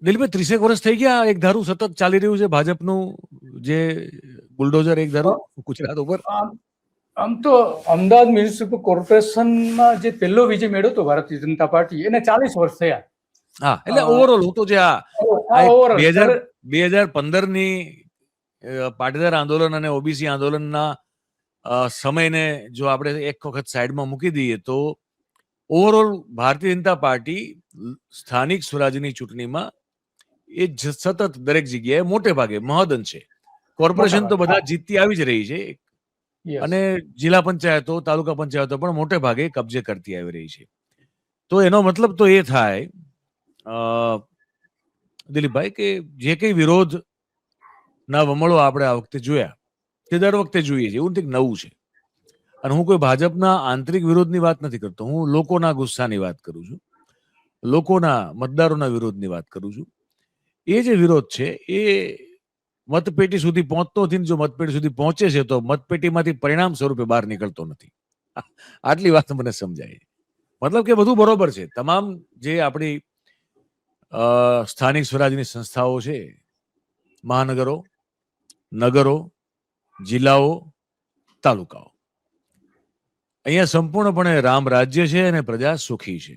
દિલીપભાઈ 30 વર્ષ થઈ ગયા એક ધારું સતત ચાલી રહ્યું છે ભાજપનું જે બુલડોઝર એક ધારું ગુજરાત ઉપર. આમ તો અમદાવાદ મ્યુનિસિપલ કોર્પોરેશનમાં જે પહેલો વિજય મેળવ્યો હતો ભારતીય જનતા પાર્ટી એને 40 વર્ષ થયા. હા, એટલે ઓવરઓલ હું તો જે આ 2015ની પાટીદાર આંદોલન અને ઓબીસી આંદોલનના સમયને જો આપણે એક વખત સાઈડમાં મૂકી દઈએ તો ઓવરઓલ ભારતીય જનતા પાર્ટી સ્થાનિક સ્વરાજ્યની ચૂંટણીમાં એ સતત દરેક જગ્યાએ મોટે ભાગે મહદઅંશે કોર્પોરેશન તો બધા જીતતી આવી જ રહી છે અને જિલ્લા પંચાયતો તાલુકા પંચાયતો પણ મોટે ભાગે કબજે કરતી આવી રહી છે. તો એનો મતલબ તો એ થાય દિલીપભાઈ કે જે કઈ વિરોધ ના વમળો આપણે આ વખતે જોયા તે દર વખતે જોઈએ છે, એવું નથી નવું છે. અને હું કોઈ ભાજપના આંતરિક વિરોધની વાત નથી કરતો, હું લોકોના ગુસ્સાની વાત કરું છું, લોકોના મતદારોના વિરોધની વાત કરું છું. એ જે વિરોધ છે એ મતપેટી સુધી પહોંચતો નથી. જો મતપેટી સુધી પહોંચે છે તો મતપેટીમાંથી પરિણામ સ્વરૂપે બહાર નીકળતો નથી. આટલી વાત મને સમજાય. મતલબ કે બધું બરોબર છે. તમામ જે આપણી સ્થાનિક સ્વરાજની સંસ્થાઓ છે, મહાનગરો, નગરો, જિલ્લાઓ, તાલુકાઓ, અહીંયા સંપૂર્ણપણે રામ રાજ્ય છે અને પ્રજા સુખી છે.